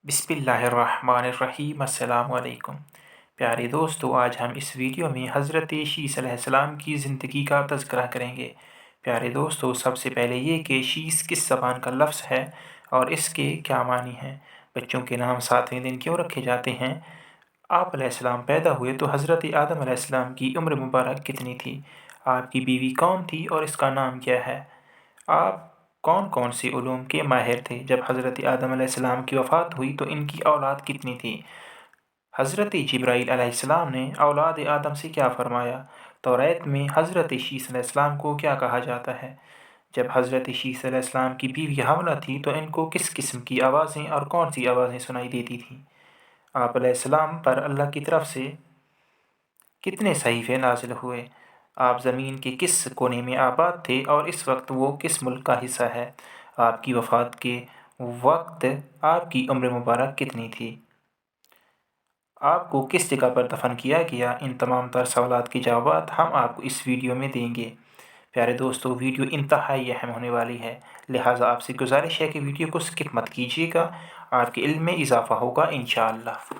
बिस्मिल्लाहिर्रहमानिर्रहीम अस्सलाम वालेकुम। प्यारे दोस्तों, आज हम इस वीडियो में हज़रत शीस अलैहिस्सलाम की ज़िंदगी का तज़किरा करेंगे। प्यारे दोस्तों, सबसे पहले ये कि शीस किस ज़बान का लफ्ज़ है और इसके क्या मानी हैं। बच्चों के नाम 7वें दिन क्यों रखे जाते हैं। आप अलैहिस्सलाम पैदा हुए तो हज़रत आदम अलैहिस्सलाम की उम्र मुबारक कितनी थी। आपकी बीवी कौन थी और इसका नाम क्या है। आप कौन कौन से उलूम के माहिर थे। जब हज़रत आदम अलैहिस्सलाम की वफ़ात हुई तो इनकी औलाद कितनी थी। हज़रत जिब्राईल अलैहिस्सलाम ने औलाद आदम से क्या फ़रमाया। तौरात में हज़रत शीस अलैहिस्सलाम को क्या कहा जाता है। जब हज़रत शीस अलैहिस्सलाम की बीवी हामिला थी तो इनको किस किस्म की आवाज़ें और कौन सी आवाज़ें सुनाई देती थीं। आप अलैहिस्सलाम पर अल्लाह की तरफ से कितने सहीफ़े नाज़िल हुए। आप ज़मीन के किस कोने में आबाद थे और इस वक्त वो किस मुल्क का हिस्सा है। आपकी वफ़ात के वक्त आपकी उम्र मुबारक कितनी थी। आपको किस जगह पर दफन किया गया। इन तमाम तर सवालात के जवाब हम आपको इस वीडियो में देंगे। प्यारे दोस्तों, वीडियो इंतहाई अहम होने वाली है, लिहाजा आपसे गुजारिश है कि वीडियो को स्किप मत कीजिएगा। आपके इल्म में इजाफ़ा होगा इंशाअल्लाह।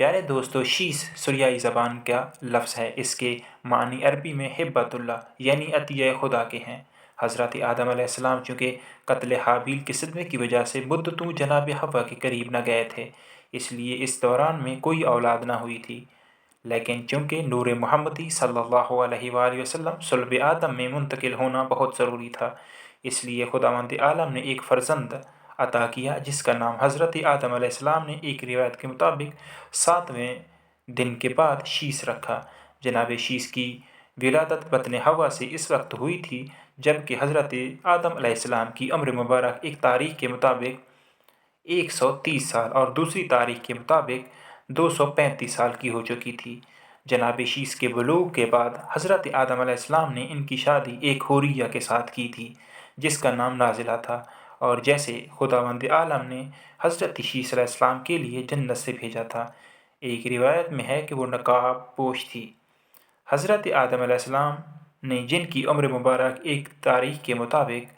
प्यारे दोस्तों, शीस सुरियाई ज़बान का लफ्ज़ है। इसके मानी अरबी में हिब्बतुल्लाह यानी अतिया खुदा के हैं। हज़रत आदम अलैहिस्सलाम चूँकि कत्ल हाबील के सदमे की वजह से मुद्दतों जनाब हव्वा के करीब न गए थे, इसलिए इस दौरान में कोई औलाद न हुई थी। लेकिन चूँकि नूर मुहम्मदी सल्लल्लाहु अलैहि वसल्लम सुल्ब आदम में मुंतकिल होना बहुत ज़रूरी था, इसलिए खुदावंद आलम ने एक फ़र्जंद अता किया जिसका नाम हज़रत आदम अलैहिस्सलाम ने एक रिवायत के मुताबिक 7वें दिन के बाद शीस रखा। जनाब शीस की विलादत बतन हवा से इस वक्त हुई थी जबकि हज़रत आदम अलैहिस्सलाम की उम्र मुबारक एक तारीख के मुताबिक 130 साल और दूसरी तारीख के मुताबिक 235 साल की हो चुकी थी। जनाब शीस के बलूग के बाद हज़रत आदम अलैहिस्सलाम ने इनकी शादी एक हुरिया के साथ की थी जिसका नाम नाजिला था, और जैसे खुदावंद आलम ने हज़रत शीस अलैहिस्सलाम के लिए जन्नत से भेजा था। एक रिवायत में है कि वो नकाब पोश थी। हज़रत आदम अलैहिस्सलाम ने जिनकी उम्र मुबारक एक तारीख के मुताबिक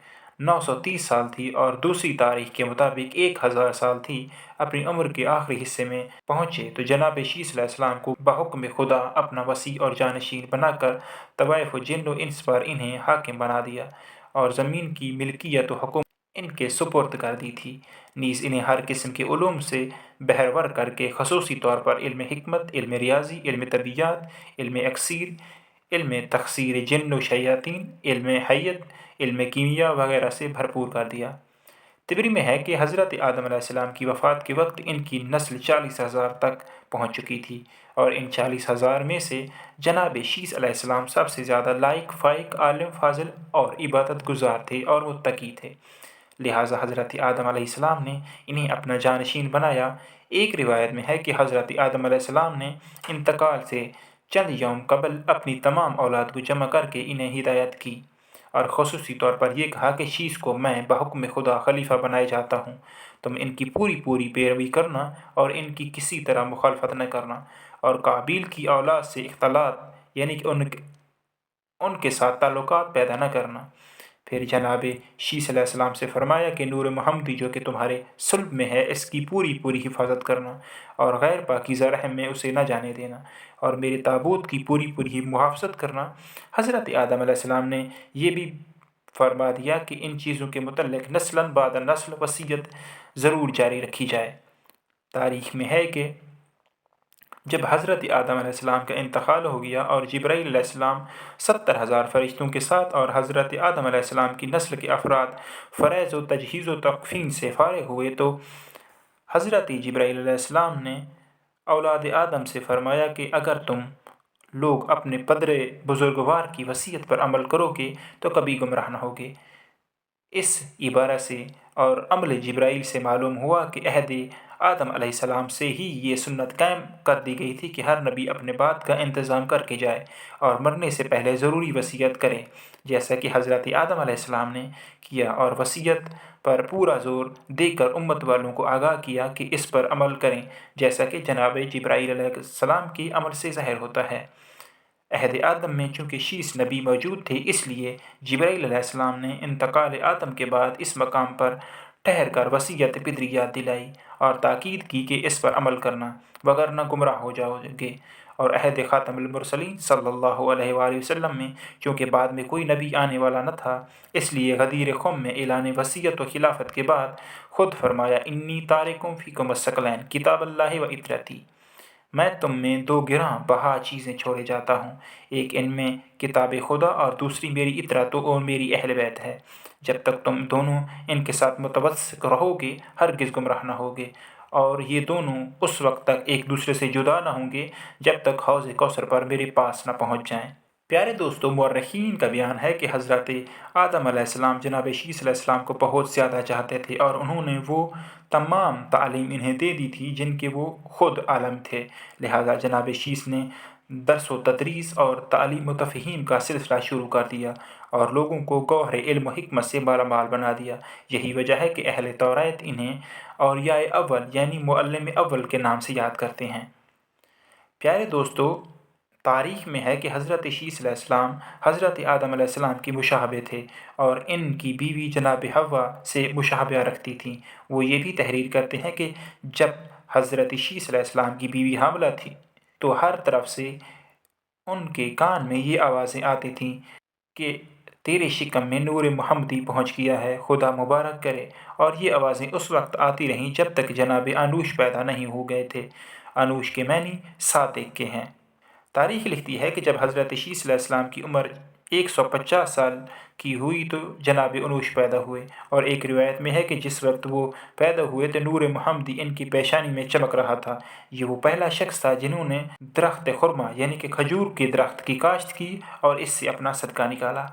930 साल थी और दूसरी तारीख के मुताबिक 1000 साल थी, अपनी उम्र के आखिरी हिस्से में पहुँचे तो जनाब शीस अलैहिस्सलाम को बहुक्म खुदा अपना वसी और जानशीन बनाकर तवाइफ व जिन्न व इंस पर इन्हें हाकिम बना दिया और ज़मीन की मिल्कियत व हुकूमत इनके सुपुर्द कर दी थी। नीज़ इन्हें हर किस्म के उलूम से बहरवर करके खसूसी तौर पर इल्म हिकमत, इल्म रियाजी, इल्म तबीयात, इल्म अक्सीर, इल्म तखसीर जिन्न व शयातीन, इल्म हय्यत, इल्म कीमिया वगैरह से भरपूर कर दिया। तिबरी में है कि हज़रत आदम अलैहिस्सलाम की वफ़ात के वक्त इनकी नस्ल 40,000 तक पहुँच चुकी थी और इन 40,000 में से जनाब शीस अलैहिस्सलाम सबसे ज़्यादा लायक, फ़ाइक, आलिम, फाजिल और इबादत गुजार थे और मुत्तकी थे। लिहाजा हज़रत आदम अलैहिस्सलाम ने इन्हें अपना जानशीन बनाया। एक रिवायत में है कि हज़रत आदम अलैहिस्सलाम ने इंतकाल से चंद यौम कबल अपनी तमाम औलाद को जमा करके इन्हें हिदायत की और ख़ुसूसी तौर पर यह कहा कि शीस को मैं बहुक्म खुदा खलीफा बनाया जाता हूँ, तुम इनकी पूरी पूरी पैरवी करना और इनकी किसी तरह मुखालफत न करना और काबिल की औलाद से इख्तलात यानी कि उनके साथ ताल्लुकात पैदा न करना। फिर जनाब शीस अलैहिस्सलाम से फरमाया कि नूर मुहम्मदी जो कि तुम्हारे सुल्ब में है इसकी पूरी पूरी हिफाजत करना और गैर पाकीज़ा रहम में उसे न जाने देना और मेरे ताबूत की पूरी पूरी मुहाफ़ज़त करना। हज़रत आदम अलैहिस्सलाम ने यह भी फरमा दिया कि इन चीज़ों के मुतल्लिक़ नस्लन बाद नस्ल वसीयत ज़रूर जारी रखी जाए। तारीख़ में है कि जब हज़रत आदम अलैहिस्सलाम का इंतकाल हो गया और जिब्राईल अलैहिस्सलाम 70,000 फ़रिश्तों के साथ और हज़रत आदम अलैहिस्सलाम की नस्ल के अफराद फ़रैज़ व तजहीज़ व तकफ़ीन से फ़ारिग़ हुए तो हज़रत जिब्राईल अलैहिस्सलाम ने औलाद आदम से फ़रमाया कि अगर तुम लोग अपने पदरे बुज़ुर्गवार की वसीयत पर अमल करोगे तो कभी गुमराह न होगे। इस इबारत से और अमल जिब्राईल से मालूम हुआ कि अहद आदम अलैहिस्सलाम से ही ये सुन्नत कायम कर दी गई थी कि हर नबी अपने बाद का इंतज़ाम करके जाए और मरने से पहले ज़रूरी वसीयत करे, जैसा कि हज़रत आदम अलैहिस्सलाम ने किया और वसीयत पर पूरा ज़ोर देकर उम्मत वालों को आगाह किया कि इस पर अमल करें, जैसा कि जनाब जिब्राईल अलैहिस्सलाम की अमल से ज़ाहिर होता है। अहद आदम में चूँकि शीस नबी मौजूद थे, इसलिए जिब्राईल अलैहिस्सलाम ने इंतकाल आदम के बाद इस मकाम पर ठहर कर वसीयत पितरी याद दिलाई और ताकीद की कि इस पर अमल करना, वगरना गुमराह हो जाओगे। और अहद ख़ातमुल मुरसलीन सल्लल्लाहु अलैहि वसल्लम में चूँकि बाद में कोई नबी आने वाला न था, इसलिए गदीर ख़ुम में ऐलान वसीयत व खिलाफत के बाद खुद फरमाया, इन्नी तारिकुम फ़ीकुम अस्सक़लैन किताबल्लाहि व इतरती, मैं तुम में दो गिरां बहा चीज़ें छोड़े जाता हूँ, एक इनमें किताब खुदा और दूसरी मेरी इतरत और मेरी अहल बैत है। जब तक तुम दोनों इनके साथ मुतवस्सिक रहोगे हरगिज़ गुमराह न होगे, और ये दोनों उस वक्त तक एक दूसरे से जुदा न होंगे जब तक हौज़ कौसर पर मेरे पास न पहुँच जाएँ। प्यारे दोस्तों, मुअर्रिखीन का बयान है कि हज़रत आदम अलैहिस्सलाम जनाब शीस अलैहिस्सलाम को बहुत ज़्यादा चाहते थे और उन्होंने वो तमाम तालीम इन्हें दे दी थी जिनके वो ख़ुद आलम थे। लिहाजा जनाब शीस ने दर्स व तदरीस और तालीम व तफ़हीम का सिलसिला शुरू कर दिया और लोगों को गौहर इल्म व हिकमत से मालामाल बना दिया। यही वजह है कि अहले तौरात इन्हें औलियाए अव्वल यानी मुअल्लिम अव्वल के नाम से याद करते हैं। प्यारे दोस्तों, तारीख़ में है कि हज़रत शीस अलैहिस्सलाम हज़रत आदम अलैहिस्सलाम की मुशाहबे थे और इनकी बीवी जनाब हव्वा से मुशाहबा रखती थीं। वो ये भी तहरीर करते हैं कि जब हज़रत शीस अलैहिस्सलाम की बीवी हामिला थी तो हर तरफ से उनके कान में ये आवाज़ें आती थीं कि तेरे शिकम में नूर मुहम्मदी पहुँच गया है, खुदा मुबारक करे। और ये आवाज़ें उस वक्त आती रहीं जब तक जनाब अनूश पैदा नहीं हो गए थे। अनूश के मानी सादिक के हैं। तारीख़ लिखती है कि जब हज़रत शीस अलैहिस्सलाम की उम्र 150 साल की हुई तो जनाब अनूश पैदा हुए, और एक रिवायत में है कि जिस वक्त वो पैदा हुए तो नूर मुहम्मदी इनकी पेशानी में चमक रहा था। ये वो पहला शख्स था जिन्होंने दरख्त खुरमा यानी कि खजूर के दरख्त की काश्त की और इससे अपना सदका निकाला।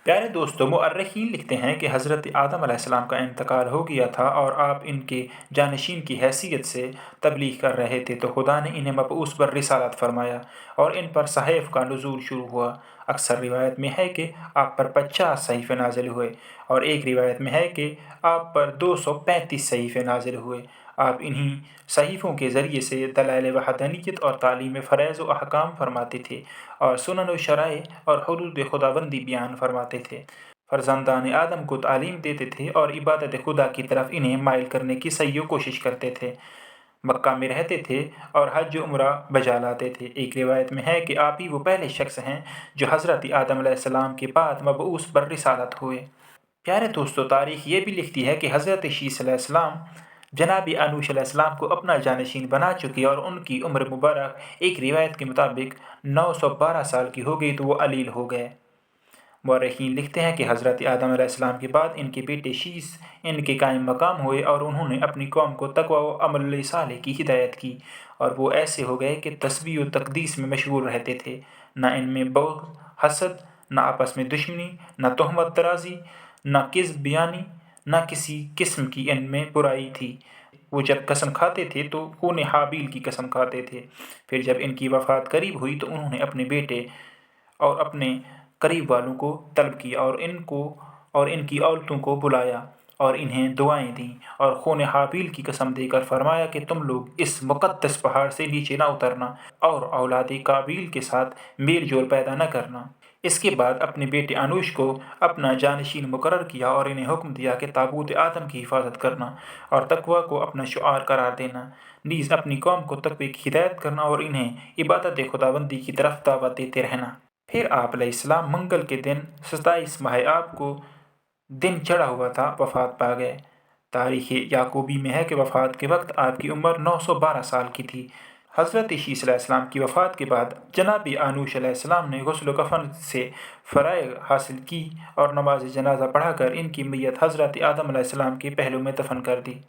प्यारे दोस्तों, मुअर्रिखीन लिखते हैं कि हज़रत आदम अलैहिस्सलाम का इंतकाल हो गया था और आप इनके जानशीन की हैसियत से तबलीग कर रहे थे तो खुदा ने इन्हें मबऊस पर रिसालत फरमाया और इन पर सहीफ़ का नुज़ूल शुरू हुआ। अक्सर रिवायत में है कि आप पर 50 सहीफ़े नाज़िल हुए और एक रिवायत में है कि आप पर 235 सहीफ़े नाज़िल हुए। आप इन्हीं सहीफ़ों के ज़रिए से दलाइल वहदानियत और तालीम फ़रैज़ व अहकाम फरमाते थे और सुनन व शराए और हुदूद खुदाबंदी बयान फरमाते थे। फ़र्ज़ंदान आदम को तालीम देते थे और इबादत खुदा की तरफ इन्हें माइल करने की सही कोशिश करते थे। मक्का में रहते थे और हज उम्रा बजा लाते थे। एक रिवायत में है कि आप ही वो पहले शख्स हैं जो हज़रत आदम अलैहिस्सलाम के बाद मबऊस पर रिसालत हुए। प्यारे दोस्तों, तारीख़ ये भी लिखती है कि हज़रत शीस अलैहिस्सलाम जनाब अनूश अलैहिस्सलाम को अपना जानशीन बना चुकी और उनकी उम्र मुबारक एक रिवायत के मुताबिक 912 साल की हो गई तो वो अलील हो गए। मुअर्रिखीन लिखते हैं कि हज़रत आदम अलैहिस्सलाम के बाद इनके बेटे शीस इनके कायम मकाम हुए और उन्होंने अपनी कौम को तक़वा व अमल सालेह की हिदायत की और वो ऐसे हो गए कि तस्बीह व तक़दीस में मशगूल रहते थे। न इनमें बग़्ज़, हसद, न आपस में दुश्मनी, न तोहमत तराज़ी, न किज़्ब बयानी, न किसी किस्म की इनमें बुराई थी। वो जब कसम खाते थे तो खून हाबील की कसम खाते थे। फिर जब इनकी वफ़ात करीब हुई तो उन्होंने अपने बेटे और अपने करीब वालों को तलब किया और इनकी औरतों को बुलाया और इन्हें दुआएं दी और खून हाबील की कसम देकर फरमाया कि तुम लोग इस मुक़द्दस पहाड़ से नीचे न उतरना और औलाद काबील के साथ मेल जोल पैदा न करना। इसके बाद अपने बेटे अनूश को अपना जानशीन मुकर्रर किया और इन्हें हुक्म दिया कि ताबूत आदम की हिफाजत करना और तकवा को अपना शुआर करार देना, नीज़ अपनी कौम को तकवे की हिदायत करना और इन्हें इबादत खुदाबंदी की तरफ दावत देते रहना। फिर आप अलैहिस्सलाम मंगल के दिन 27 माह आब को दिन चढ़ा हुआ था वफ़ात पा गए। तारीख़ याकूबी में है कि वफ़ात के वक्त आपकी उम्र 912 साल की थी। हज़रत शीस अलैहिस्सलाम की वफ़ात के बाद जनाब अनूश अलैहिस्सलाम ने गुस्ल कफ़न से फ़राग़ हासिल की और नमाज जनाजा पढ़ाकर इनकी मैयत हज़रत आदम अलैहिस्सलाम के पहलू में दफन कर दी।